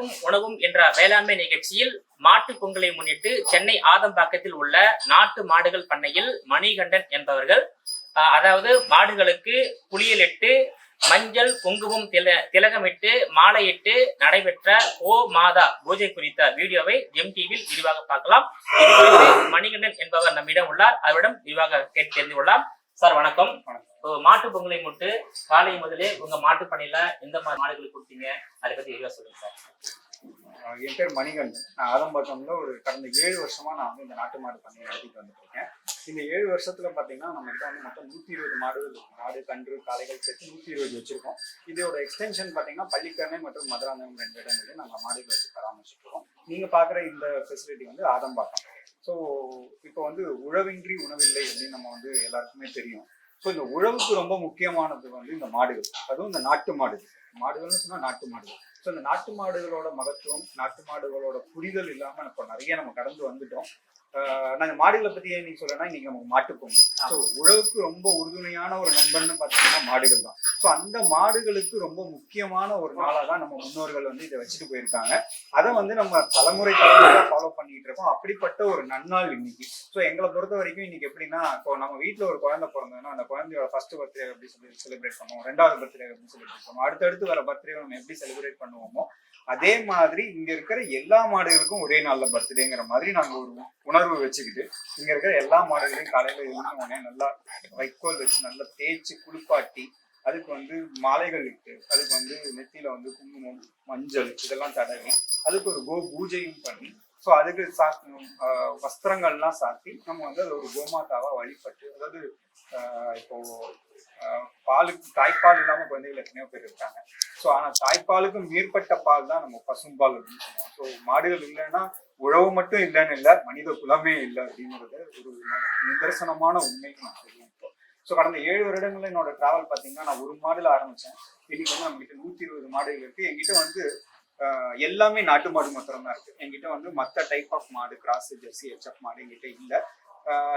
உழவும் உணவும் என்ற வேளாண்மை நிகழ்ச்சியில் மாட்டு பொங்கலை முன்னிட்டு சென்னை ஆதம்பாக்கத்தில் உள்ள நாட்டு மாடுகள் பண்ணையில் மணிகண்டன் என்பவர்கள் அதாவது மாடுகளுக்கு புளியலிட்டு மஞ்சள் குங்குமம் திலகமிட்டு மாலையிட்டு நடைபெற்ற ஓ மாதா பூஜை குறித்த வீடியோவை ஜெம் டிவியில் விரிவாக பார்க்கலாம். இது குறித்து மணிகண்டன் என்பவர் நம்மிடம் உள்ளார். அவரிடம் விரிவாக கேட்டு தெரிந்து கொள்ளலாம். சார் வணக்கம். மாட்டு பொங்கலை முட்டு காலை முதலே உங்க மாட்டு பண்ணையில எந்த மாதிரி மாடுகளை கொடுத்தீங்க, அதை பத்தி விரிவா சொல்லுங்க சார். என் பேர் மணிகண்டன். நான் ஆதம்பாக்கம்ல கடந்த 7 வருஷமா நான் வந்து இந்த நாட்டு மாடு பண்ணையை நடத்திட்டு வந்துட்டு இருக்கேன். இந்த 7 வருஷத்துல பாத்தீங்கன்னா நம்ம கிட்ட வந்து மொத்தம் 120 மாடுகள் இருக்கும். மாடு கன்று காளைகள் சேர்த்து 120 வச்சிருக்கோம். இதோட எக்ஸ்டென்ஷன் பாத்தீங்கன்னா பள்ளிக்கரணை மற்றும் மதுராந்தகம் 2 இடங்களில் நாங்கள் மாடுகள் வச்சு பராமரிச்சுட்டு இருக்கோம். நீங்க பாக்குற இந்த ஃபெசிலிட்டி வந்து ஆதம்பாக்கம். ஸோ இப்போ வந்து உழவின்றி உணவில்லை அப்படின்னு நம்ம வந்து எல்லாருக்குமே தெரியும். ஸோ இந்த உழவுக்கு ரொம்ப முக்கியமானது வந்து இந்த மாடுகள், அதுவும் இந்த நாட்டு மாடுகள். மாடுகள்னு சொன்னா நாட்டு மாடுகள். ஸோ இந்த நாட்டு மாடுகளோட மகத்துவம், நாட்டு மாடுகளோட புரிதல் இல்லாம இப்போ நிறைய நம்ம கடந்து வந்துட்டோம். நான் இந்த மாடுகளை பத்தி ஏன் நீங்க சொல்லனா, இன்னைக்கு நமக்கு மாட்டு பொங்கல். ஸோ உழவுக்கு ரொம்ப உறுதுணையான ஒரு நண்பன்னு பாத்தீங்கன்னா மாடுகள் தான். ஸோ அந்த மாடுகளுக்கு ரொம்ப முக்கியமான ஒரு நாளா தான் நம்ம முன்னோர்கள் வந்து இதை வச்சுட்டு போயிருக்காங்க. அதை வந்து நம்ம தலைமுறையா ஃபாலோ பண்ணிட்டு இருக்கோம். அப்படிப்பட்ட ஒரு நன்னாள் இன்னைக்கு. ஸோ எங்களை பொறுத்த வரைக்கும் இன்னைக்கு எப்படின்னா, இப்போ நம்ம வீட்டுல ஒரு குழந்தை பிறந்ததுன்னா அந்த குழந்தையோட ஃபர்ஸ்ட் பர்த்டே எப்படி சொல்லி செலிப்ரேட் பண்ணுவோம், 2வது பர்த்டே எப்படி செலிப்ரேட் பண்ணுவோம், அடுத்தடுத்து வர பர்த்டே நம்ம எப்படி செலிப்ரேட் பண்ணுவோமோ அதே மாதிரி இங்க இருக்கிற எல்லா மாடுகளுக்கும் ஒரே நாள்ல பர்த்டேங்கிற மாதிரி நாங்க ஒரு உணர்வு வச்சுக்கிட்டு இங்க இருக்கிற எல்லா மாடுகளையும் காலையில எழுந்தோடனே நல்லா வைக்கோல் வச்சு நல்லா தேய்ச்சி குளிப்பாட்டி அதுக்கு வந்து மாலைகள் இட்டு அதுக்கு வந்து நெத்தியில வந்து குங்குமம் மஞ்சள் இதெல்லாம் தடவி அதுக்கு ஒரு பூஜையும் பண்ணி ஸோ அதுக்கு வஸ்திரங்கள்லாம் சாத்தி நம்ம வந்து அது ஒரு கோமாதாவா வழிபட்டு, அதாவது இப்போ பாலுக்கு தாய்ப்பால் இல்லாம குழந்தைகள் எத்தனையோ பேர் இருக்காங்க. ஸோ ஆனா தாய்ப்பாலுக்கும் மேற்பட்ட பால் தான் நம்ம பசும்பால் அப்படின்னு சொல்லுவோம். ஸோ மாடுகள் இல்லைன்னா உழவு மட்டும் இல்லைன்னு இல்லை, மனித குலமே இல்லை அப்படிங்கிறது ஒரு நிதர்சனமான உண்மைக்கு நான் தெரியும். இப்போ ஸோ கடந்த 7 வருடங்கள்ல என்னோட டிராவல் பார்த்தீங்கன்னா, நான் ஒரு மாடுல ஆரம்பிச்சேன். இன்னைக்கு வந்து நம்ம கிட்ட 120 மாடுகள் இருக்கு. என்கிட்ட வந்து எல்லாமே நாட்டு மாடு மாத்திரம் தான் இருக்கு. என்கிட்ட வந்து மற்ற டைப் ஆஃப் மாடு, கிராஸ், ஜெர்சி, ஹெச்எஃப் மாடு என்கிட்ட இல்லை.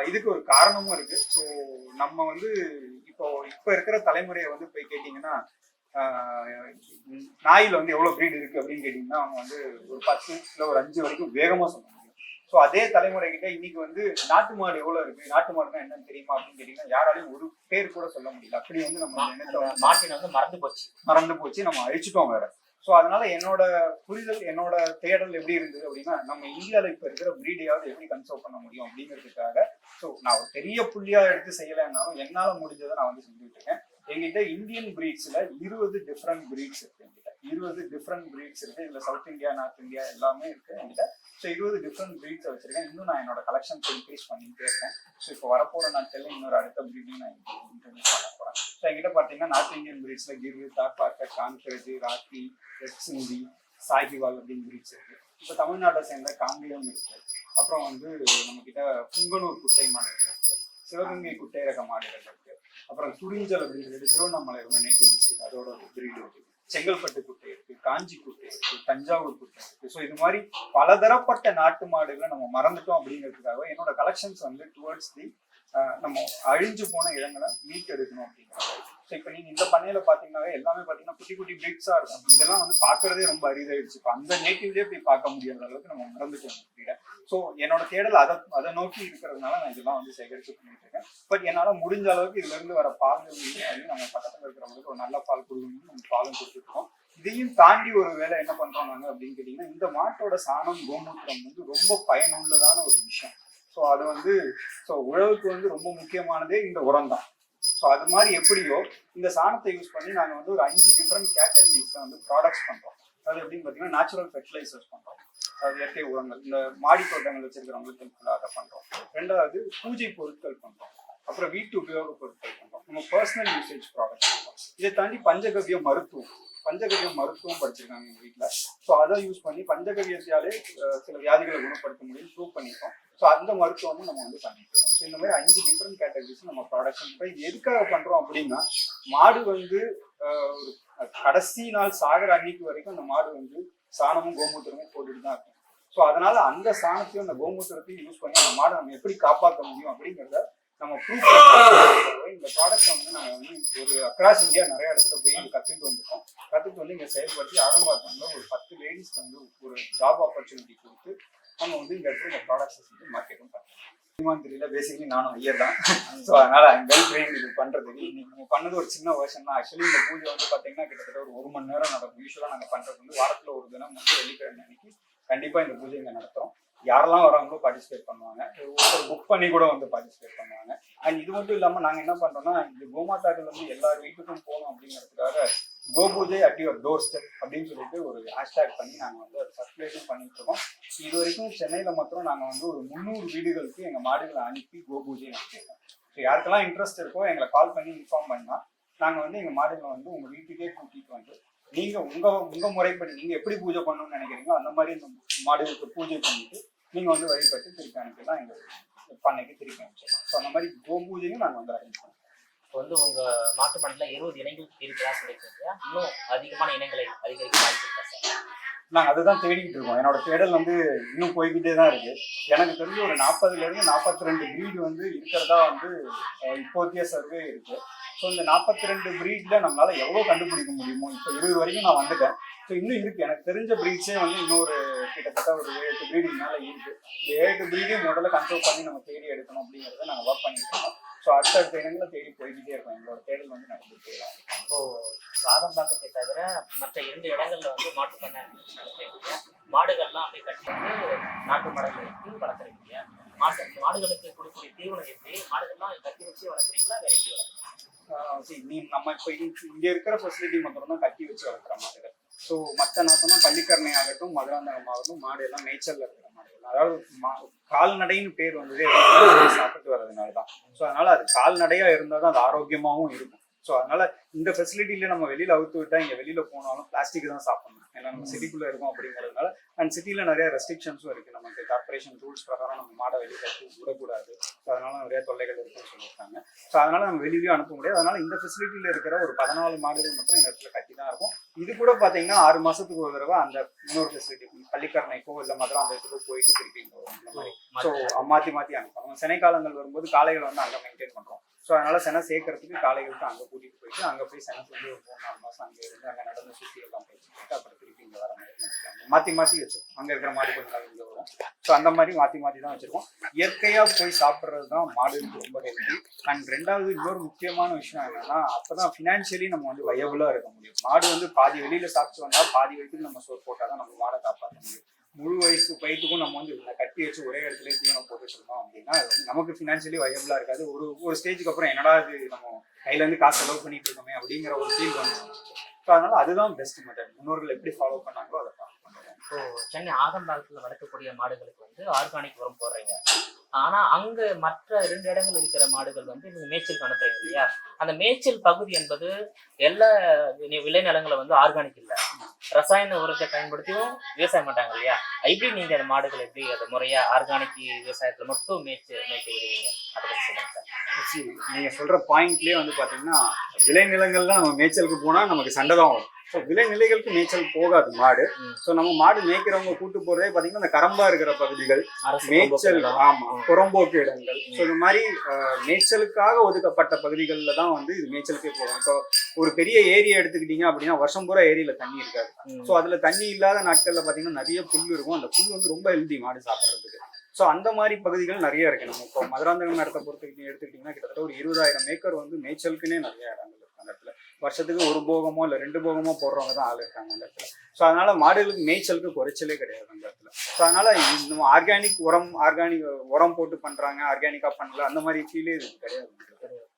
இதுக்கு ஒரு காரணமும் இருக்கு. ஸோ நம்ம வந்து இப்போ இருக்கிற தலைமுறையை வந்து போய் கேட்டீங்கன்னா, நாயில் வந்து எவ்வளவு பிரீடு இருக்கு அப்படின்னு கேட்டீங்கன்னா அவங்க வந்து ஒரு 10 இல்லை ஒரு 5 வரைக்கும் வேகமா சொல்ல முடியும். ஸோ அதே தலைமுறை கிட்ட இன்னைக்கு வந்து நாட்டு மாடு எவ்வளவு இருக்கு, நாட்டு மாடுனா என்னன்னு தெரியுமா அப்படின்னு கேட்டீங்கன்னா யாராலையும் ஒரு பேர் கூட சொல்ல முடியல. அப்படி வந்து நம்ம மாட்டின வந்து மறந்து போச்சு, நம்ம அழிச்சிட்டோம் வேற. ஸோ அதனால என்னோட புரிதல், என்னோட தேடல் எப்படி இருந்தது அப்படின்னா, நம்ம இந்தியாவில் இப்போ இருக்கிற பிரீடையாவது எப்படி கன்சர்வ் பண்ண முடியும் அப்படிங்கிறதுக்காக ஸோ நான் ஒரு பெரிய புள்ளியா எடுத்து செய்யலைன்னாலும் என்னால் முடிஞ்சதை நான் வந்து செஞ்சுட்டு இருக்கேன். எங்கிட்ட இந்தியன் பிரீட்ஸ்ல 20 டிஃப்ரெண்ட் பிரீட்ஸ் இருக்கு. என்கிட்ட 20 டிஃப்ரெண்ட் பிரீட்ஸ் இருக்கு. இதுல சவுத் இந்தியா, நார்த் இந்தியா எல்லாமே இருக்கு என்கிட்ட. ஸோ 20 டிஃப்ரெண்ட் பிரீட்ஸ் வச்சிருக்கேன். இன்னும் நான் என்னோட கலெக்ஷன்ஸ் இன்க்ரீஸ் பண்ணிட்டே இருக்கேன். ஸோ இப்போ வரப்போற நாட்கள்ல இன்னொரு அடுத்த பிரீடையும் நான் இன்ட்ரடியூஸ் பண்ண போறேன். ஸோ என்கிட்ட பார்த்தீங்கன்னா நார்த் இந்தியன் பிரீட்ஸ்ல கிர், தார்பார்க்கர், கான்கரஜி, ராக்கி, ரெட் சிந்தி, சாகிவால் அப்படின்னு பிரீட்ஸ் இருக்கு. இப்போ தமிழ்நாட்டை சேர்ந்த காங்கேயம் இருக்கு. அப்புறம் வந்து நம்ம கிட்ட புங்கனூர் குட்டை மாடுகள் இருக்கு, சிவகங்கை குட்டை ரக மாடுகள் இருக்கு. அப்புறம் துரிஞ்சல் அப்படிங்கிறது திருவண்ணாமலை நேட்டிவ் டிஸ்ட்ரிக்ட், அதோட ஒரு பிரீடு இருக்கு. செங்கல்பட்டு குட்டை இருக்கு, காஞ்சி குட்டை இருக்கு, தஞ்சாவூர் குட்டை இருக்கு. ஸோ இது மாதிரி பலதரப்பட்ட நாட்டு மாடுகளை நம்ம மறந்துட்டோம் அப்படிங்கிறதுக்காக என்னோட கலெக்ஷன்ஸ் வந்து டுவர்ட்ஸ் தி நம்ம அழிஞ்சு போன இடங்களை மீட் எடுக்கணும் அப்படிங்கிறாங்க. ஸோ இப்போ நீங்க இந்த பண்ணையில பாத்தீங்கன்னாவே எல்லாமே பாத்தீங்கன்னா குட்டி குட்டி பிரீட்ஸா இருக்கும். இதெல்லாம் வந்து பாக்குறதே ரொம்ப அரிதாயிடுச்சு. இப்போ அந்த நேட்டிவ்லயே போய் பார்க்க முடியாத அளவுக்கு நம்ம மறந்துட்டோம். ஸோ என்னோட தேடல் அதை நோக்கி இருக்கிறதுனால நான் இதெல்லாம் வந்து சேகரிச்சு பண்ணிட்டு இருக்கேன். பட் என்னால முடிஞ்ச அளவுக்கு இதுல இருந்து வர பால்கள் நம்ம பக்கத்துல இருக்கிறவங்களுக்கு ஒரு நல்ல பால் கொடுக்கணும்னு நம்ம பாலும் கொடுத்துருக்கோம். இதையும் தாண்டி ஒரு வேலை என்ன பண்றோம் நாங்க அப்படின்னு கேட்டீங்கன்னா, இந்த மாட்டோட சாணம், கோமூத்திரம் வந்து ரொம்ப பயனுள்ளதான ஒரு விஷயம். ஸோ அது வந்து உழவுக்கு வந்து ரொம்ப முக்கியமானதே இந்த உரம் தான். ஸோ அது மாதிரி எப்படியோ இந்த சாணத்தை யூஸ் பண்ணி நாங்கள் வந்து ஒரு 5 டிஃப்ரெண்ட் கேட்டகரிஸ்ல வந்து ப்ராடக்ட்ஸ் பண்றோம். அது எப்படின்னு பார்த்தீங்கன்னா, நேச்சுரல் ஃபெர்டிலைசர்ஸ் பண்றோம், அது இயற்கை உரங்கள், இந்த மாடி தோட்டங்கள் வச்சிருக்கிறவங்களுக்கு ஹெல்ப்ஃபுல்லாக அதை பண்றோம். 2வது பூஜை பொருட்கள் பண்றோம். அப்புறம் வீட்டு உபயோக பொருட்கள் பண்றோம். நம்ம பர்சனல் யூசேஜ் ப்ராடக்ட்ஸ் பண்றோம். இதை தாண்டி பஞ்சகவ்ய மருத்துவம் படிச்சிருக்காங்க எங்க வீட்டுல. ஸோ அதை யூஸ் பண்ணி பஞ்சகவ்யத்தாலே சில வியாதிகளை குணப்படுத்த முடியும் ப்ரூவ் பண்ணிருக்கோம். ஸோ அந்த மருத்துவமும் நம்ம வந்து பண்ணிட்டு இருக்கோம். ஸோ இந்த மாதிரி 5 டிஃப்ரெண்ட் கேட்டகரிஸ் நம்ம ப்ராடக்ட்ஸ். இது எதுக்காக பண்றோம் அப்படின்னா, மாடு வந்து ஒரு கடைசி நாள் சாகர அன்னைக்கு வரைக்கும் அந்த மாடு வந்து சாணமும் கோமூத்திரமும் போட்டுட்டு தான் இருக்கும். ஸோ அதனால அந்த சாணத்தையும் அந்த கோமூத்திரத்தையும் யூஸ் பண்ணி அந்த மாடை நம்ம எப்படி காப்பாற்ற முடியும் அப்படிங்கிறத நம்ம ப்ரூஃப் இந்த ப்ராடக்ட் வந்து நாங்கள் வந்து ஒரு அக்ராஸ் இந்தியா நிறைய இடத்துல போய் இங்கே கற்றுட்டு வந்திருக்கோம். கற்றுட்டு வந்து இங்கே செயல்படுத்தி ஆரம்பத்தில் ஒரு 10 லேடிஸ்க்கு வந்து ஒரு ஜாப் ஆப்பர்ச்சுனிட்டி கொடுத்து நம்ம வந்து இந்த இடத்துல இந்த ப்ராடக்ட்ஸை வந்து மார்க்கெட்டும் பண்ணுறோம். தெரியல, பேசிக்கலி நானும் ஐயர் தான். ஸோ அதனால வெல் ட்ரெயின் இது பண்ணுறதுக்கு இன்னைக்கு நீங்கள் பண்ணது ஒரு சின்ன வெர்ஷன் தான். ஆக்சுவலி இந்த பூஜை வந்து பார்த்தீங்கன்னா கிட்டத்தட்ட ஒரு 1 மணி நேரம் நடக்கும். யூஸ்வலாக நாங்கள் பண்ணுறது வந்து வாரத்தில் ஒரு தினம் வந்து வெள்ளிக்கிழமை அன்னைக்கு கண்டிப்பாக இந்த பூஜை இங்கே நடத்துகிறோம். யாரெல்லாம் வராங்களோ பார்ட்டிசிபேட் பண்ணுவாங்க. ஒருத்தர் புக் பண்ணி கூட வந்து பார்ட்டிசிபேட் பண்ணுவாங்க. அண்ட் இது மட்டும் இல்லாமல் நாங்கள் என்ன பண்ணுறோம்னா, இந்த கோமாதாக்கள் வந்து எல்லார் வீட்டுக்கும் போகணும் அப்படிங்கிறதுக்காக கோபூஜை அட் யுவர் டோர் ஸ்டெப் அப்படின்னு சொல்லிட்டு ஒரு ஹேஷ்டேக் பண்ணி நாங்கள் வந்து அதை சர்க்குலேஷன் பண்ணிட்டு இருக்கோம். இது வரைக்கும் சென்னையில் மாத்திரம் நாங்கள் வந்து ஒரு 300 வீடுகளுக்கு எங்கள் மாடுகளை அனுப்பி கோபூஜை நடத்திருக்கோம். ஸோ யாருக்கெல்லாம் இன்ட்ரெஸ்ட் இருக்கோ எங்களை கால் பண்ணி இன்ஃபார்ம் பண்ணால் நாங்கள் வந்து எங்கள் மாடுகளை வந்து உங்கள் வீட்டுக்கே கூட்டிகிட்டு வந்து நீங்கள் உங்கள் முறைப்படி நீங்கள் எப்படி பூஜை பண்ணணும்னு நினைக்கிறீங்களோ அந்த மாதிரி இந்த மாடுகளுக்கு பூஜை பண்ணிட்டு நீங்கள் வந்து வழிபட்டு திருப்பி அனுப்பிடலாம். எங்கள் பண்ணைக்கு திருப்பி அனுப்பிச்சிடலாம். ஸோ அந்த மாதிரி கோபூஜையும் நாங்கள் வந்து அரேஞ்ச் பண்ணுவோம். இப்போ வந்து உங்கள் மாட்டு பண்ணையில் 20 இனங்கள் இருக்கிறதா சொல்லியிருக்கீங்க. இன்னும் அதிகமான இனங்களை அதிகரிக்க வாய்ப்பு இருக்கா சார்? நாங்கள் அதுதான் தேடிக்கிட்டு இருக்கோம். என்னோட தேடல் வந்து இன்னும் போய்கிட்டே தான் இருக்கு. எனக்கு தெரிஞ்சு ஒரு 40லேருந்து 42 ப்ரீடு வந்து இருக்கிறதா வந்து இப்போதைய சர்வே இருக்கு. ஸோ இந்த 42 ப்ரீட்ல நம்மளால எவ்வளோ கண்டுபிடிக்க முடியுமோ, இப்போ 20 வரைக்கும் நான் வந்துட்டேன். ஸோ இன்னும் இருக்கு. எனக்கு தெரிஞ்ச ப்ரீட்ஸே வந்து இன்னொரு கிட்டத்தட்ட ஒரு 7-8 ப்ரீடு மேலே இருக்கு. இந்த 7 ப்ரீடையும் முதல்ல கன்ட்ரோல் பண்ணி நம்ம தேடி எடுக்கணும் அப்படிங்கிறத நாங்கள் ஒர்க் பண்ணிட்டு இருக்கோம். ஸோ அடுத்தடுத்த இடங்களை தேடி போய்கிட்டே இருக்கோம். எங்களோட தேடல் வந்து நடந்துகிட்டே தான். இப்போ சாதம்பாக்கத்தை தவிர மற்ற 2 இடங்கள்ல வந்து மாட்டு பண்ணை நடத்துறீங்க. மாடுகள்லாம் அப்படியே கட்டி வந்து நாட்டு மாடுகளுக்கு வளர்க்குறீங்க. மாடுகளுக்கு கொடுக்கக்கூடிய தீவனம் எப்படி? மாடுகள்லாம் கட்டி வச்சு வளர்க்குறீங்களா, வேற எப்படி வளர்க்குறீங்க? நம்ம இப்போ இங்கே இருக்கிற ஃபெசிலிட்டி மட்டும் தான் கட்டி வச்சு வளர்க்குற மாடுகள். ஸோ மற்ற நாசம்னா பள்ளிக்கரணை ஆகட்டும், மதுராந்தகம் ஆகட்டும், மாடு எல்லாம் மேய்ச்சல்ல இருக்கிற மாடுகள். அதாவது கால்நடைன்னு பேர் வந்ததே சாப்பிட்டு வர்றதுனால தான். ஸோ அதனால அது கால்நடையா இருந்தால் தான் அது ஆரோக்கியமாகவும் இருக்கும். ஸோ அதனால இந்த ஃபெசிலிட்டியில நம்ம வெளியில அவுத்து விட்டா இங்கே வெளியில போனாலும் பிளாஸ்டிக் தான் சாப்பிடணும். ஏன்னா நம்ம சிட்டிக்குள்ள இருக்கோம் அப்படிங்கிறதுனால. அண்ட் சிட்டியில நிறைய ரெஸ்ட்ரிக்ஷன்ஸும் இருக்கு. நமக்கு கார்பரேஷன் ரூல்ஸ் பிரகாரம் நம்ம மாடை வெளியில விடக்கூடாது. ஸோ அதனால நிறைய தொல்லைகள் இருக்குன்னு சொல்லியிருக்காங்க. ஸோ அதனால நம்ம வெளியிலேயும் அனுப்ப முடியாது. அதனால இந்த ஃபெசிலிட்டியில இருக்கிற ஒரு 14 மாடுகள் மட்டும் இந்த இடத்துல கட்டி தான் இருக்கும். இது கூட பாத்தீங்கன்னா 6 மாசத்துக்கு ஒரு தடவை அந்த இன்னொரு ஃபெசிலிட்டி பள்ளிக்கரணைக்கோ இல்லை மதுராந்தகத்துக்கோ போயிட்டு திருப்பி இந்த மாதிரி ஸோ மாற்றி மாற்றி அனுப்பணும். செனை காலங்கள் வரும்போது காளைகள் வந்து அங்கே மெயின்டைன் பண்றோம். ஸோ அதனால செனை சேர்க்கறதுக்கு காளைகளுக்கு அங்கே கூட்டிட்டு போயிட்டு அங்கே போய் செனை சொல்லி ஒரு 3-4 மாசம் அங்கே இருந்து அங்கே நடந்து சுற்றி எல்லாம் போயிட்டு அப்புறம் திருப்பி இங்கே வர மாதிரி மாற்றி மாற்றி வச்சிருக்கோம். அங்கே இருக்கிற மாடு கொஞ்ச நாள் இங்கே வரும். ஸோ அந்த மாதிரி மாற்றி மாற்றி தான் வச்சிருக்கோம். இயற்கையா போய் சாப்பிட்றது தான் மாடுகளுக்கு ரொம்ப ஹெல்த்தி. அண்ட் ரெண்டாவது இன்னொரு முக்கியமான விஷயம் என்னன்னா, அப்பதான் ஃபினான்ஷியலி நம்ம வந்து வயபிளா இருக்க முடியும். மாடு வந்து பாதி வெளியில சாப்பிட்டு வந்தா பாதி வயிற்றுக்கு நம்ம சோறு போட்டாதான் நம்ம மாடை காப்பாற்ற முடியும். முழு வயசு பயிற்றுக்கும் நம்ம வந்து கட்டி வச்சு ஒரே இடத்துல தீவனம் போட்டுட்டு இருந்தோம் அப்படின்னா அது வந்து நமக்கு ஃபினான்ஷியலி வயபிளா இருக்காது. ஒரு ஸ்டேஜுக்கு அப்புறம் என்னடா இது நம்ம கையில இருந்து காசு செலவு பண்ணிட்டு இருக்கோமே அப்படிங்கிற ஒரு ஃபீல் வந்துச்சு. ஸோ அதனால அதுதான் பெஸ்ட் மெத்தட். முன்னோர்கள் எப்படி ஃபாலோ பண்ணாங்களோ அதை ஃபாலோ பண்ணுறோம். இப்போ சென்னை ஆதம்பாக்கத்தில் வளர்க்கக்கூடிய மாடுகளுக்கு வந்து ஆர்கானிக் உரம் போடுறீங்க. ஆனா அங்க மற்ற 2 இடங்கள் இருக்கிற மாடுகள் வந்து நீங்க மேய்ச்சலுக்கு அனுப்புறீங்க இல்லையா? அந்த மேய்ச்சல் பகுதி என்பது எல்லா விளைநிலங்களை வந்து ஆர்கானிக் இல்ல, ரசாயன உரத்தை பயன்படுத்தியும் விவசாயம் பண்றாங்க இல்லையா? எப்படி நீங்க அந்த மாடுகள் எப்படி அதை முறையா ஆர்கானிக் விவசாயத்துல மட்டும் மேய்க்க விடுவீங்க? அதை பத்தி சொல்லுங்க சார். நீங்க சொல்ற பாயிண்ட்லயே வந்து பாத்தீங்கன்னா விளைநிலங்கள்ல நம்ம மேய்ச்சலுக்கு போனா நமக்கு சண்டை தான் வரும். ஸோ விளைநிலைகளுக்கு மேய்ச்சல் போகாது மாடு. ஸோ நம்ம மாடு மேய்க்கிறவங்க கூட்டு போறதே பாத்தீங்கன்னா அந்த கரம்பா இருக்கிற பகுதிகள், மேய்ச்சல் புறம்போக்கு இடங்கள். ஸோ இந்த மாதிரி மேய்ச்சலுக்காக ஒதுக்கப்பட்ட பகுதிகளில் தான் வந்து இது மேய்ச்சலுக்கே போகும். இப்போ ஒரு பெரிய ஏரியா எடுத்துக்கிட்டீங்க அப்படின்னா வருஷம் பூரா ஏரியில தண்ணி இருக்காது. ஸோ அதுல தண்ணி இல்லாத நாட்கள்ல பாத்தீங்கன்னா நிறைய புல் இருக்கும். அந்த புல் வந்து ரொம்ப ஹெல்தி மாடு சாப்பிட்றதுக்கு. ஸோ அந்த மாதிரி பகுதிகள் நிறைய இருக்கு. நம்ம இப்போ மதுராந்தகம் இடத்தை எடுத்துக்கிட்டீங்கன்னா கிட்டத்தட்ட ஒரு 20,000 ஏக்கர் வந்து மேய்ச்சலுக்குன்னே நிறைய இடங்கள் இருக்கு அந்த இடத்துல. வருஷத்துக்கு 1 போகமோ இல்லை 2 போகமோ போடுறவங்க தான் ஆள் இருக்காங்க அந்த இடத்துல. ஸோ அதனால மாடுகளுக்கு மேய்ச்சலுக்கு குறைச்சலே கிடையாது அந்த இடத்துல. ஸோ அதனால நம்ம ஆர்கானிக் உரம் போட்டு பண்றாங்க, ஆர்கானிக்கா பண்ணல அந்த மாதிரி ஃபீலே இது கிடையாது.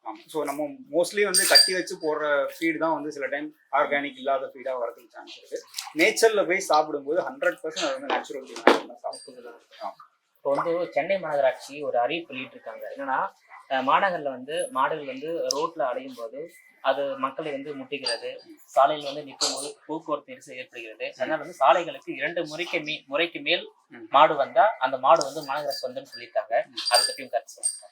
ஆமாம். ஸோ நம்ம மோஸ்ட்லி வந்து கட்டி வச்சு போடுற ஃபீடு தான் வந்து சில டைம் ஆர்கானிக் இல்லாத ஃபீடாக வரதுக்கு சான்ஸ் இருக்கு. நேச்சர்ல போய் சாப்பிடும்போது 100% அது வந்து நேச்சுரல் ஃபீட் சாப்பிடுறது. இப்போ வந்து சென்னை மாநகராட்சி ஒரு அறிவிப்பு வெளியிட்டு இருக்காங்க. என்னன்னா மாநகரில் வந்து மாடுகள் வந்து ரோட்ல அடையும் போது அது மக்களை வந்து முட்டிக்கிறது, சாலையில் வந்து நிற்கும் போது போக்குவரத்து நெரிசல் ஏற்படுகிறது. அதனால வந்து சாலைகளுக்கு 2 முறைக்கு மேல் மாடு வந்தா அந்த மாடு வந்து மாநகராட்சி வந்துன்னு சொல்லியிருக்காங்க. அதை பற்றியும் கருத்து சொல்லுங்க.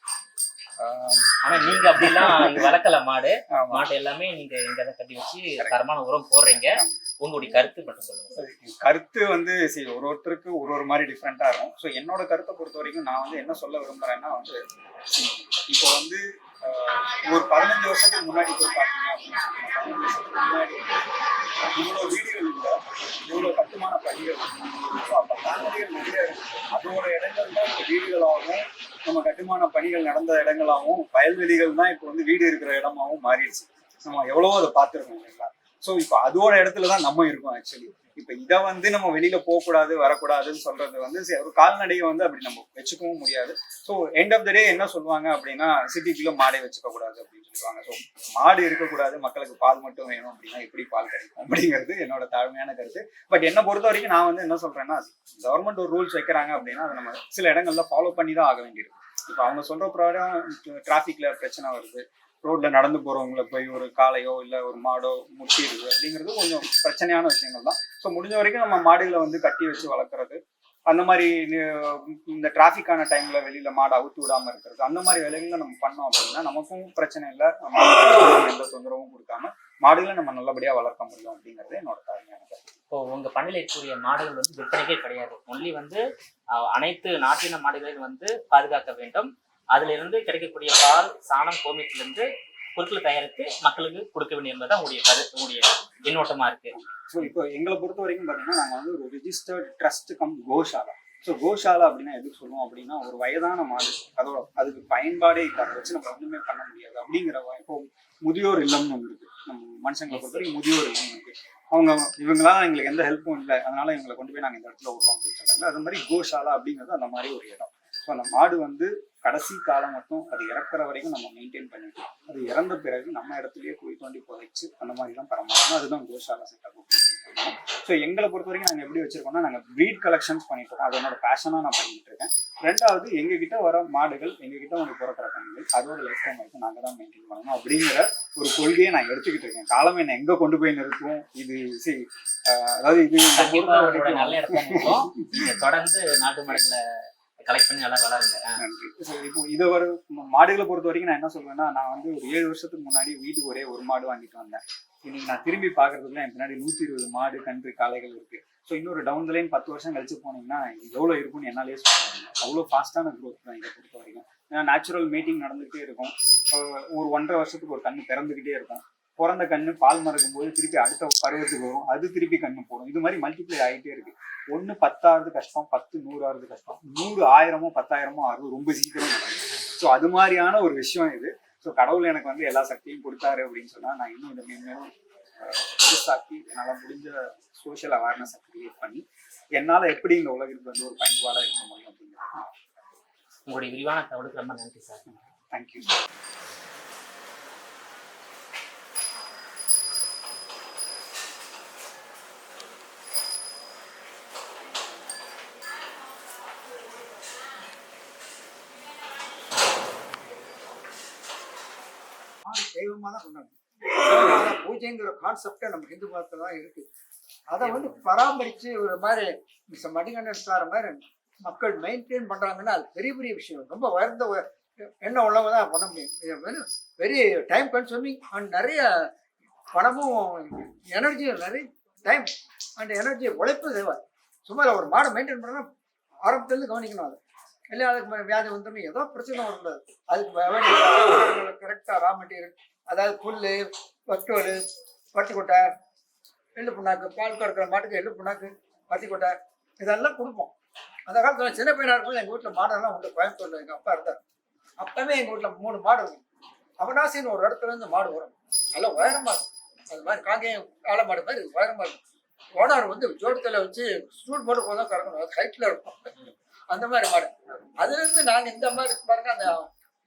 ஆனா நீங்க அப்படிலாம் இங்க வளர்க்கல மாடு எல்லாமே நீங்க இங்க கட்டி வச்சு தரமான உரம் போடுறீங்க. உங்களுடைய கருத்து மட்டும் சொல்லுங்க சார். கருத்து வந்து சரி ஒருத்தருக்கு ஒரு மாதிரி டிஃப்ரெண்டா இருக்கும். ஸோ என்னோட கருத்தை பொறுத்த வரைக்கும் நான் வந்து என்ன சொல்ல விரும்புறேன்னா வந்து இப்போ வந்து ஒரு 15 வருஷத்துக்கு முன்னாடி போய் பார்த்தீங்க அப்படின்னு சொல்லி 15 வருஷத்துக்கு முன்னாடி இவ்வளோ வீடுகள் இல்லை, இவ்வளோ கட்டுமான பணிகள். ஸோ அப்போ கால்நடைகள் நிறைய அதோட இடங்கள் தான் இப்போ வீடுகளாகவும் நம்ம கட்டுமான பணிகள் நடந்த இடங்களாகவும் வயல்வெளிகள் தான் இப்போ வந்து வீடு இருக்கிற இடமாகவும் மாறிடுச்சு. நம்ம எவ்வளவோ அதை பார்த்துருக்கோம் இல்லைங்களா. ஸோ இப்போ அதோட இடத்துல தான் நம்ம இருக்கோம் ஆக்சுவலி. இப்போ இதை வந்து நம்ம வெளியில போகக்கூடாது வரக்கூடாதுன்னு சொல்றது வந்து ஒரு கால்நடையை வந்து அப்படி நம்ம வச்சுக்கவும் முடியாது. ஸோ எண்ட் ஆஃப் த டே என்ன சொல்லுவாங்க அப்படின்னா சிட்டிக்குள்ள மாடை வச்சுக்க கூடாது அப்படின்னு சொல்லுவாங்க. ஸோ மாடு இருக்கக்கூடாது, மக்களுக்கு பால் மட்டும் வேணும் அப்படின்னா எப்படி பால் கிடைக்கும் அப்படிங்கிறது என்னோட தாழ்மையான கருத்து. பட் என்னை பொறுத்த வரைக்கும் நான் வந்து என்ன சொல்றேன்னா கவர்மெண்ட் ஒரு ரூல்ஸ் வைக்கிறாங்க அப்படின்னா அதை நம்ம சில இடங்கள்ல ஃபாலோ பண்ணி தான் ஆக வேண்டியிருக்கு. இப்போ அவங்க சொல்ற பிரகாரம் டிராஃபிக்ல பிரச்சனை வருது, ரோட்ல நடந்து போறவங்களை போய் ஒரு காளையோ இல்ல ஒரு மாடோ முட்டிடுது அப்படிங்கிறது கொஞ்சம் பிரச்சனையான விஷயங்கள் தான். ஸோ முடிஞ்ச வரைக்கும் நம்ம மாடுகளை வந்து கட்டி வச்சு வளர்க்குறது, அந்த மாதிரி இந்த டிராஃபிக்கான டைம்ல வெளியில மாடு அவுத்து விடாம இருக்கிறது, அந்த மாதிரி வேலைகளை நம்ம பண்ணோம் அப்படின்னா நமக்கும் பிரச்சனை இல்லை, எந்த தொந்தரவும் கொடுக்காம மாடுகளை நம்ம நல்லபடியா வளர்க்க முடியும் அப்படிங்கிறது என்னோட தாழ்மையான கருத்து. இப்போ உங்க பண்ணையில இருக்கக்கூடிய மாடுகள் வந்து விற்பனைக்கே கிடையாது. ஒன்லி வந்து அனைத்து நாட்டின மாடுகளையும் வந்து பாதுகாக்க வேண்டும். அதுல இருந்து கிடைக்கக்கூடிய பால், சாணம், கோமியத்திலிருந்து பொருட்களை தயாரித்து மக்களுக்கு கொடுக்க வேண்டிய என்பதுதான் உங்களுடைய எண்ணோட்டமா இருக்கு. ஸோ இப்போ எங்களை பொறுத்த வரைக்கும் பார்த்தீங்கன்னா நாங்கள் வந்து ஒரு registered trust come goshala. So goshala அப்படின்னா எதுக்கு சொல்லுவோம் அப்படின்னா ஒரு வயதான மாடு அதுக்கு பயன்பாடே இல்லை, அதை வச்சு நம்ம ஒன்றுமே பண்ண முடியாது அப்படிங்கிற இப்போ முதியோர் இல்லம்னு ஒன்று இருக்கு. நம்ம மனுஷங்களை பொறுத்த வரைக்கும் முதியோர் இல்லம் இருக்கு. அவங்க இவங்களால எங்களுக்கு எந்த ஹெல்ப்பும் இல்லை, அதனால எங்களை கொண்டு போய் நாங்கள் இந்த இடத்துல விடுறோம் அப்படின்னு சொல்றாங்க. அது மாதிரி கோஷாலா அப்படிங்கிறது அந்த மாதிரி ஒரு இடம். ஸோ அந்த மாடு வந்து கடைசி காலம் மட்டும் அது இறக்குற வரைக்கும் நம்ம மெயின்டைன் பண்ணிட்டு அது இறந்த பிறகு நம்ம இடத்துலயே குழி தோண்டி புதைச்சு அந்த மாதிரி தான் பராமரிக்கணும். அதுதான் கோஷாலா செட்டப் அப்படின்னு சொல்லிட்டு. ஸோ எங்களை பொறுத்த வரைக்கும் நாங்கள் எப்படி வச்சிருக்கோம்னா நாங்கள் ப்ரீட் கலெக்ஷன்ஸ் பண்ணிட்டு இருக்கோம். அது என்னோட பேஷனாக நான் பண்ணிட்டு இருக்கேன். ரெண்டாவது எங்ககிட்ட வர மாடுகள் எங்ககிட்ட வந்து பிறக்கிற கண்கள் அதோட லைஃப் டைம் வரைக்கும் நாங்கள் தான் மெயின்டைன் பண்ணணும் அப்படிங்கிற ஒரு கொள்கையை நான் எடுத்துக்கிட்டு இருக்கேன். காலம் என்ன எங்க கொண்டு போய் நிறுத்தும் இது சரி, அதாவது இது நல்ல இடத்துல தொடர்ந்து நாட்டு மாடுகளை கலெக்ட் பண்ணி நல்லா வளருங்க. நன்றி. இப்போ இதை ஒரு மாடுகளை பொறுத்த வரைக்கும் நான் என்ன சொல்வேன்னா நான் வந்து ஒரு 7 வருஷத்துக்கு முன்னாடி வீட்டுக்கு ஒரே ஒரு மாடு வாங்கிட்டு வந்தேன். இன்னைக்கு நான் திரும்பி பாக்குறதுல என் பின்னாடி 120 மாடு கன்று காளைகள் இருக்கு. ஸோ இன்னொரு டவுன் த லைன் 10 வருஷம் கழிச்சு போனீங்கன்னா எவ்வளோ இருக்கும்னு என்னாலே சொல்ல முடியும். அவ்வளோ ஃபாஸ்டான க்ரோத் தான் இதை பொறுத்த வரைக்கும். ஏன்னா நேச்சுரல் மீட்டிங் நடந்துகிட்டே இருக்கும். ஒரு 1.5 வருஷத்துக்கு ஒரு கண்ணு பிறந்துகிட்டே இருக்கும். பிறந்த கண்ணு பால் மறக்கும் போது திருப்பி அடுத்த பருவத்துக்கு வரும், அது திருப்பி கண்ணு போடும். இது மாதிரி மல்டிப்ளை ஆகிட்டே இருக்கு. 1 10 கஷ்டம், 10 100 கஷ்டம், 100 1000 10,000 ஆகுது ரொம்ப சீக்கிரம் நடக்கும். ஸோ அது மாதிரியான ஒரு விஷயம் இது. ஸோ கடவுள் எனக்கு வந்து எல்லா சக்தியும் கொடுத்தாரு அப்படின்னு சொன்னா நான் இன்னும் இந்த மேலும் பெருசாக்கி என்னால் முடிஞ்ச சோஷியல் அவேர்னஸ் கிரியேட் பண்ணி என்னால் எப்படி இந்த உலகத்துக்கு வந்து ஒரு பயன்பாடாக இருக்க முடியும் அப்படிங்கிறது. உங்களுடைய விரிவான தகவலுக்கு ரொம்ப நன்றி சார். தேங்க்யூ. தெய்வமாக தான் கொண்டாங்க. பூஜைங்கிற கான்செப்டே நம்ம ஹிந்து மதத்துல தான் இருக்கு. அதை வந்து பராமரிச்சு ஒரு மாதிரி மணிகண்டன் சார் மாதிரி மக்கள் மெயின்டைன் பண்றாங்கன்னா அது பெரிய பெரிய விஷயம். ரொம்ப உயர்ந்த எண்ணம் உள்ளவங்க தான் பண்ண முடியும். வெரி டைம் கன்சூமிங் அண்ட் நிறைய பணமும் எனர்ஜியும் நிறைய டைம் அண்ட் எனர்ஜி உழைப்பு தேவை. சும்மா ஒரு மாடை மெயின்டைன் பண்ணா ஆரம்பத்துலேருந்து கவனிக்கணும். அது இல்லை அதுக்கு வியாதி வந்துடும், ஏதோ பிரச்சனை வரக்கூடாது. அதுக்கு கரெக்டாக ரா மெட்டீரியல், அதாவது புல், வக்கோல், பட்டிக்கொட்டை, எள்ளு புண்ணாக்கு, பால் கறக்கிற மாட்டுக்கு எள்ளு புண்ணாக்கு, பட்டிக்கொட்டை இதெல்லாம் கொடுப்போம். அந்த காலத்தில் சின்ன பையனாக இருக்கும்போது எங்கள் வீட்டில் மாடெல்லாம் உண்டு. கோயம்புத்தூரில் எங்கள் அப்பா இருந்தார். அப்பவே எங்கள் வீட்டில் 3 மாடு இருக்கும். அவனாசின்னு ஒரு இடத்துல இருந்து மாடு வரும், நல்லா உயரமாக இருக்கும். அது மாதிரி காங்கேயம் காளை மாடு மாதிரி உயரமாக இருக்கும். ஓனார் வந்து ஜோடத்தில் வச்சு ஸ்டூல் போட்டு போதான் கறக்கணும், அது ஹைட்டில் இருக்கும். அந்த மாதிரி மாடு. அதுலேருந்து நாங்கள் இந்த மாதிரி பாருங்க, அந்த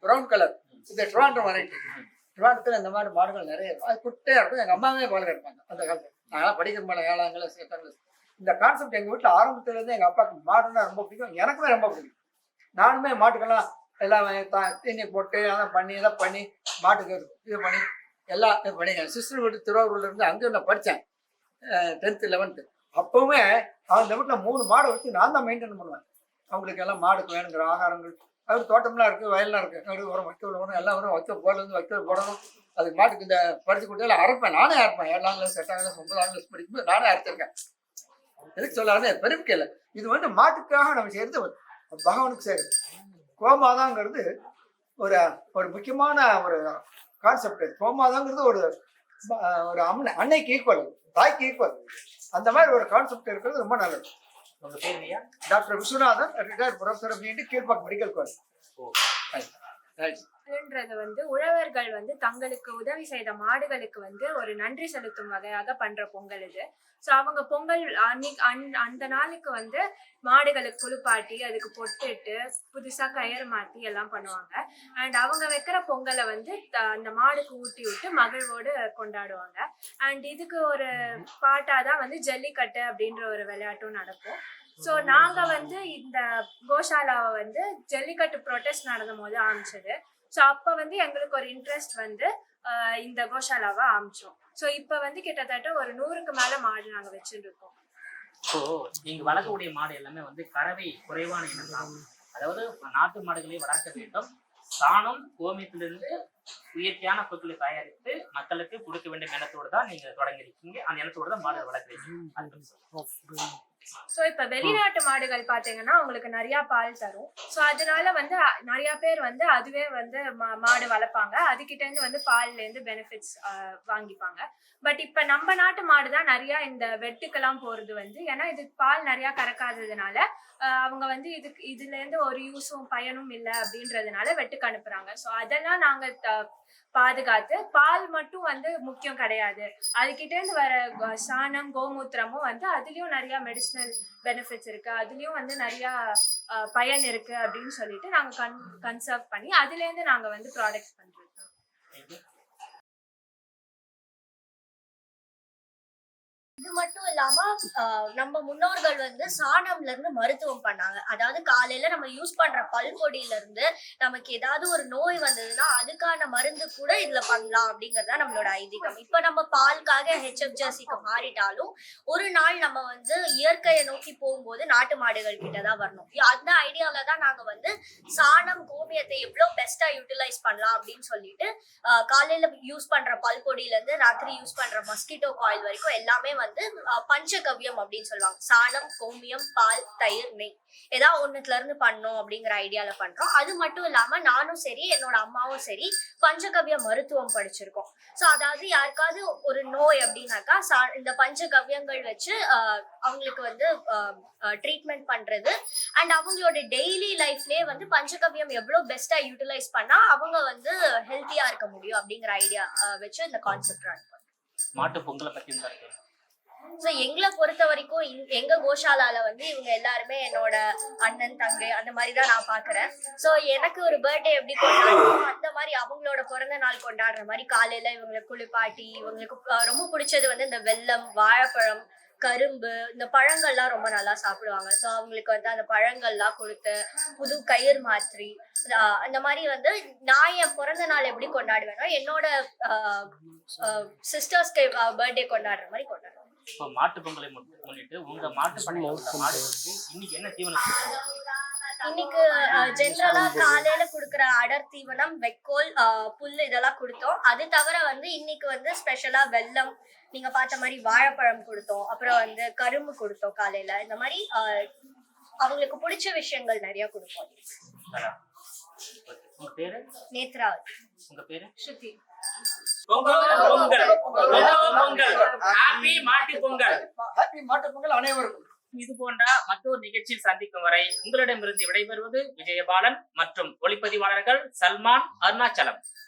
ப்ரௌன் கலர் இந்த ட்ரிவாண்ட்ரம் வெரைட்டி. ட்ரிவாண்டத்தில் இந்த மாதிரி மாடுகள் நிறைய இருக்கும். அது குட்டையாக இருக்கும். எங்கள் அம்மாவே பால் எடுப்பாங்க அந்த காலத்தில். நாங்களாம் படிக்கிற மேலே 7ஆம் கிளாஸ் 8ஆம் கிளாஸ். இந்த கான்செப்ட் எங்கள் வீட்டில் ஆரம்பத்துலேருந்து எங்கள் அப்பாவுக்கு மாடுன்னா ரொம்ப பிடிக்கும், எனக்குமே ரொம்ப பிடிக்கும். நானுமே மாட்டுக்கெல்லாம் எல்லாம் தீனி போட்டு அதெல்லாம் பண்ணி எல்லாம் பண்ணி மாட்டுக்கு இது பண்ணி எல்லாம் இது பண்ணி என் சிஸ்டர் வீட்டு திருவாரூர்லேருந்து அங்கே நான் படித்தேன் 10th 11th. அப்போவுமே அந்த வீட்டில் 3 மாடை வச்சு நான் தான் மெயின்டைன் பண்ணுவேன். அவங்களுக்கு எல்லாம் மாடுக்கு வேணுங்கிற ஆகாரங்கள் அவர் தோட்டம்லாம் இருக்கு, வயல்லாம் இருக்கு, நடு உரம் வைக்கோல் உரம் எல்லாம் வரும், வைக்கோல் போடணும், வைக்கோல் போடணும். அதுக்கு மாட்டுக்கு இந்த பருத்தி குட்டையில அரைப்பேன், நானே அரைப்பேன். 7ஆம் கிளாஸ் 8ஆம் கிளாஸ் 9ஆம் கிளாஸ் படிக்கும்போது நானே அரைச்சிருக்கேன். எதுக்கு சொல்லாருன்னு பெருமைக்கு இல்லை. இது வந்து மாட்டுக்காக நம்ம செய்யறது, பகவானுக்கு செய்யறது. கோமாதாங்கிறது ஒரு ஒரு முக்கியமான ஒரு கான்செப்ட். கோமாதாங்கிறது ஒரு ஒரு அன்னைக்கு ஈக்குவல், தாய்க்கு ஈக்குவல். அந்த மாதிரி ஒரு கான்செப்ட் இருக்கிறது ரொம்ப நல்லது. உங்க பேர் ஐயா? டாக்டர் விஸ்வநாதன், ரிட்டையர்ட் ப்ரொஃபஸர் அப்படின்ட்டு கீழ்பாக் மெடிக்கல் காலேஜ். ன்றது வந்து உழவர்கள் வந்து தங்களுக்கு உதவி செய்த மாடுகளுக்கு வந்து ஒரு நன்றி செலுத்தும் வகையாக பண்ற பொங்கல் இது. ஸோ அவங்க பொங்கல் அந்த நாளுக்கு வந்து மாடுகளுக்கு குளிப்பாட்டி அதுக்கு பொட்டுட்டு புதுசா கயிறு மாத்தி எல்லாம் பண்ணுவாங்க. அண்ட் அவங்க வைக்கிற பொங்கலை வந்து அந்த மாடுக்கு ஊட்டி விட்டு மகிழ்வோடு கொண்டாடுவாங்க. அண்ட் இதுக்கு ஒரு பாட்டாதான் வந்து ஜல்லிக்கட்டு அப்படின்ற ஒரு விளையாட்டும் நடக்கும். ஸோ நாங்க வந்து இந்த கோஷாலாவை வந்து ஜல்லிக்கட்டு ப்ரொட்டஸ்ட் நடந்த போது ஆரம்பிச்சது. ஸோ அப்போ வந்து எங்களுக்கு ஒரு இன்ட்ரெஸ்ட் வந்து இந்த கோஷாலாவை ஆரம்பிச்சோம். ஸோ இப்போ வந்து கிட்டத்தட்ட ஒரு 100க்கு மேல மாடு நாங்க வச்சுட்டு இருக்கோம். ஸோ நீங்க வளர்க்கக்கூடிய மாடு எல்லாமே வந்து கறவை குறைவான இனம் தான். அதாவது நாட்டு மாடுகளை வளர்க்க வேண்டும். சாணம் கோமியத்திலிருந்து இயற்கையான பொருட்களை தயாரித்து மக்களுக்கு கொடுக்க வேண்டிய எண்ணத்தோடு தான் நீங்க தொடங்கிருக்கீங்க. அந்த எண்ணத்தோடு தான் மாடு வளர்க்குறீங்க. ஸோ இப்ப வெளிநாட்டு மாடுகள் பாத்தீங்கன்னா உங்களுக்கு நிறைய பால் தரும். ஸோ அதனால வந்து நிறைய பேர் வந்து அதுவே வந்து மாடு வளர்ப்பாங்க, அதுகிட்ட இருந்து வந்து பால்ல இருந்து பெனிஃபிட்ஸ் வாங்கிப்பாங்க. பட் இப்ப நம்ம நாட்டு மாடு தான் நிறைய இந்த வெட்டுக்கெல்லாம் போறது வந்து, ஏன்னா இது பால் நிறைய கறக்காததுனால அவங்க வந்து இதுல இருந்து ஒரு யூஸும் பயனும் இல்லை அப்படின்றதுனால வெட்டுக்கு அனுப்புறாங்க. ஸோ அதெல்லாம் நாங்க பாதுகாத்து, பால் மட்டும் வந்து முக்கியம் கிடையாது, அதுகிட்ட இருந்து வர சாணம் கோமூத்திரமும் வந்து அதுலயும் நிறைய மெடிசினல் பெனிஃபிட்ஸ் இருக்கு, அதுலயும் வந்து நிறைய பயன் இருக்கு அப்படின்னு சொல்லிட்டு நாங்க கன்சர்வ் பண்ணி அதுல இருந்து நாங்க வந்து ப்ராடக்ட்ஸ் பண்றோம். இது மட்டும் இல்லாம நம்ம முன்னோர்கள் வந்து சாணம்ல இருந்து மருத்துவம் பண்ணாங்க. அதாவது காலையில நம்ம யூஸ் பண்ற பல்பொடியில இருந்து நமக்கு ஏதாவது ஒரு நோய் வந்ததுன்னா அதுக்கான மருந்து கூட இதுல பண்ணலாம் அப்படிங்கறதா நம்மளோட ஐதீகம். இப்ப நம்ம பாலுக்காக HF ஜெர்சிக்கு மாறிட்டாலும் ஒரு நாள் நம்ம வந்து இயற்கையை நோக்கி போகும்போது நாட்டு மாடுகள் கிட்டதான் வரணும். அந்த ஐடியால தான் நாங்க வந்து சாணம் கோமியத்தை எவ்வளவு பெஸ்டா யூட்டிலைஸ் பண்ணலாம் அப்படின்னு சொல்லிட்டு காலையில யூஸ் பண்ற பல்பொடியில இருந்து ராத்திரி யூஸ் பண்ற மஸ்கிட்டோ காயில் வரைக்கும் எல்லாமே வந்து பஞ்சகவ்யம் அப்படின்னு சொல்லுவாங்க. சாணம் கோமியம் பால் தயிர் நெய் ஏதாவது ஒண்ணுத்துல இருந்து பண்ணோம் அப்படிங்கிற ஐடியால பண்றோம். அது மட்டும் இல்லாம நானும் சரி என்னோட அம்மாவும் சரி பஞ்சகவ்ய மருத்துவம் படிச்சிருக்கோம். சோ அதாவது யாருக்காவது ஒரு நோய் அப்படின்னாக்கா இந்த பஞ்சகவ்யங்கள் வச்சு அவங்களுக்கு வந்து ட்ரீட்மெண்ட் பண்றது அண்ட் அவங்களோட டெய்லி லைஃப்லயே வந்து பஞ்சகவ்யம் எவ்வளவு பெஸ்டா யூட்டிலைஸ் பண்ணா அவங்க வந்து ஹெல்த்தியா இருக்க முடியும் அப்படிங்கிற ஐடியா வச்சு இந்த கான்செப்ட் ரன் பண்ணும். மாட்டு பொங்கலை பத்தி இருக்கு. ஸோ எங்களை பொறுத்த வரைக்கும் எங்க கோஷாலால வந்து இவங்க எல்லாருமே என்னோட அண்ணன் தங்கை அந்த மாதிரி தான் நான் பாக்குறேன். ஸோ எனக்கு ஒரு பர்த்டே எப்படி கொண்டாடுறோம் அந்த மாதிரி அவங்களோட பிறந்த நாள் கொண்டாடுற மாதிரி காலையில இவங்களை குளிப்பாட்டி, இவங்களுக்கு ரொம்ப பிடிச்சது வந்து இந்த வெல்லம், வாழைப்பழம், கரும்பு, இந்த பழங்கள்லாம் ரொம்ப நல்லா சாப்பிடுவாங்க. ஸோ அவங்களுக்கு வந்து அந்த பழங்கள்லாம் கொடுத்து புது கயிறு மாற்றி அந்த மாதிரி வந்து நான் என் பிறந்த நாள் எப்படி கொண்டாடுவேனோ என்னோட சிஸ்டர்ஸ்க்கு பர்த்டே கொண்டாடுற மாதிரி கொண்டாடுவேன். இப்போ மாட்டு பொங்கலை முன்னிட்டு உங்க மாட்டு பண்ணையில உள்ள மாடுகளுக்கு இன்னைக்கு என்ன தீவனம்? இன்னைக்கு ஜென்ரலா காலையில குடுக்குற அடர் தீவனம், வைக்கோல், புல்லு இதெல்லாம் கொடுத்தோம். அது தவிர வந்து இன்னைக்கு வந்து ஸ்பெஷலா வெல்லம், நீங்க பார்த்த மாதிரி வாழைப்பழம் கொடுத்தோம், அப்புறம் வந்து கரும்பு கொடுத்தோம் காலையில. இந்த மாதிரி அவங்களுக்கு பிடிச்ச விஷயங்கள் நிறைய கொடுப்போம். உங்க பேரு? நேத்ராவதி. உங்க பேரு? ஸ்ருதி. ஹாப்பி மாட்டு பொங்கல். ஹாப்பி மாட்டு பொங்கல் அனைவருக்கும். இது போன்ற மற்றொரு நிகழ்ச்சியில் சந்திக்கும் வரை உங்களிடமிருந்து விடைபெறுவது விஜயபாலன் மற்றும் ஒளிப்பதிவாளர்கள் சல்மான், அருணாச்சலம்.